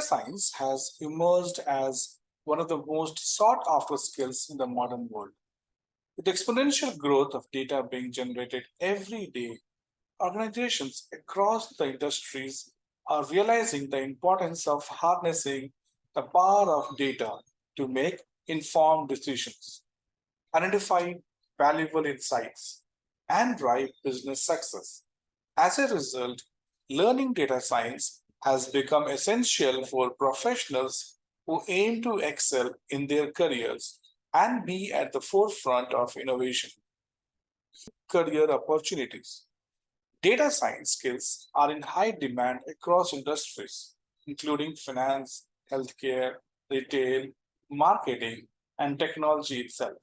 science has emerged as one of the most sought after skills in the modern world. With exponential growth of data being generated every day, organizations across the industries are realizing the importance of harnessing the power of data to make informed decisions, identify valuable insights, and drive business success. As a result, learning data science has become essential for professionals who aim to excel in their careers and be at the forefront of innovation. Career opportunities. Data science skills are in high demand across industries, including finance, healthcare, retail, marketing, and technology itself.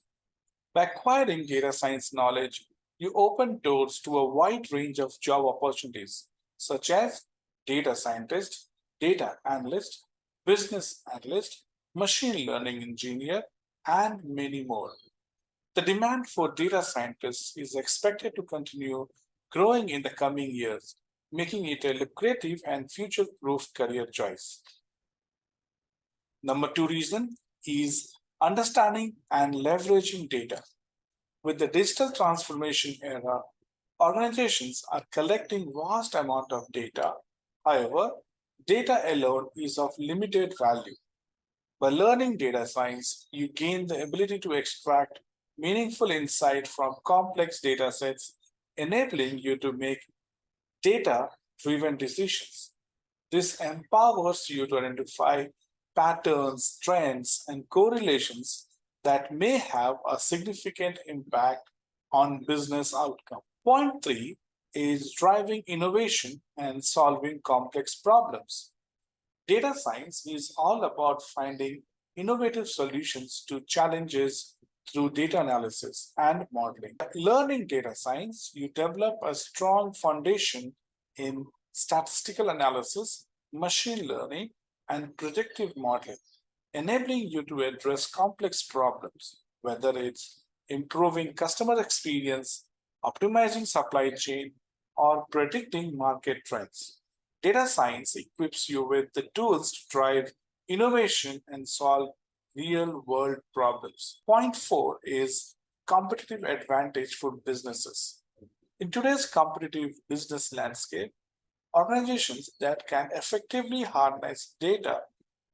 By acquiring data science knowledge, you open doors to a wide range of job opportunities, such as data scientist, data analyst, business analyst, machine learning engineer, and many more. The demand for data scientists is expected to continue growing in the coming years, making it a lucrative and future-proof career choice. Number two reason is understanding and leveraging data. With the digital transformation era, organizations are collecting vast amount of data. However, data alone is of limited value. By learning data science, you gain the ability to extract meaningful insight from complex data sets, enabling you to make data-driven decisions. This empowers you to identify patterns, trends, and correlations that may have a significant impact on business outcome. Point three is driving innovation and solving complex problems. Data science is all about finding innovative solutions to challenges through data analysis and modeling. By learning data science, you develop a strong foundation in statistical analysis, machine learning, and predictive modeling, enabling you to address complex problems, whether it's improving customer experience, optimizing supply chain, or predicting market trends. Data science equips you with the tools to drive innovation and solve real-world problems. Point four is competitive advantage for businesses. In today's competitive business landscape, organizations that can effectively harness data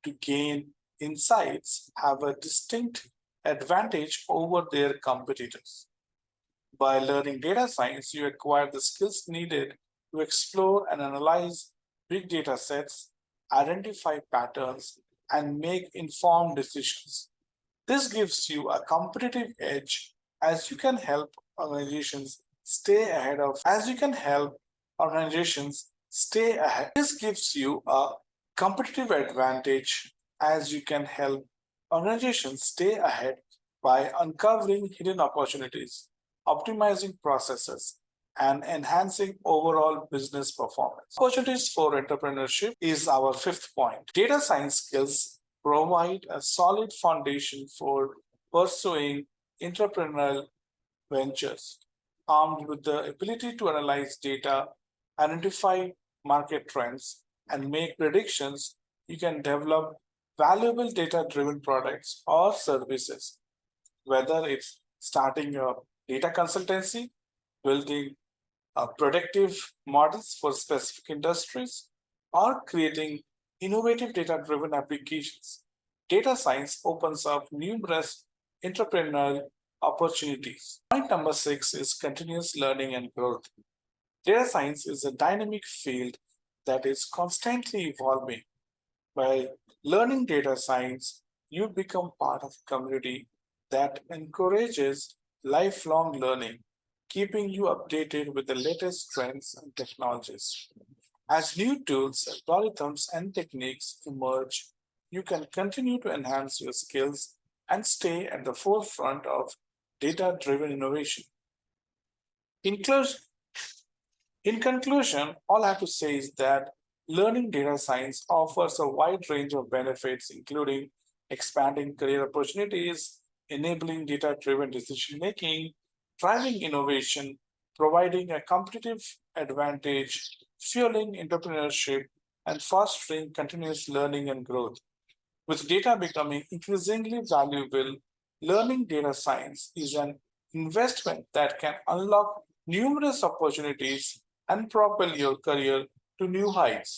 to gain insights have a distinct advantage over their competitors. By learning data science, you acquire the skills needed to explore and analyze big data sets, identify patterns, and make informed decisions. This gives you a competitive edge as you can help organizations stay ahead of as you can help organizations stay ahead. This gives you a competitive advantage as you can help organizations stay ahead by uncovering hidden opportunities, optimizing processes, and enhancing overall business performance. Opportunities for entrepreneurship is our fifth point. Data science skills provide a solid foundation for pursuing entrepreneurial ventures. Armed with the ability to analyze data, identify market trends, and make predictions, you can develop valuable data-driven products or services, whether it's starting a data consultancy, building predictive models for specific industries, or creating innovative data-driven applications. Data science opens up numerous entrepreneurial opportunities. Point number six is continuous learning and growth. Data science is a dynamic field that is constantly evolving. By learning data science, you become part of a community that encourages lifelong learning, keeping you updated with the latest trends and technologies. As new tools, algorithms, and techniques emerge, you can continue to enhance your skills and stay at the forefront of data-driven innovation. In conclusion, all I have to say is that learning data science offers a wide range of benefits, including expanding career opportunities, enabling data-driven decision-making, driving innovation, providing a competitive advantage, fueling entrepreneurship, and fostering continuous learning and growth. With data becoming increasingly valuable, learning data science is an investment that can unlock numerous opportunities and propel your career to new heights.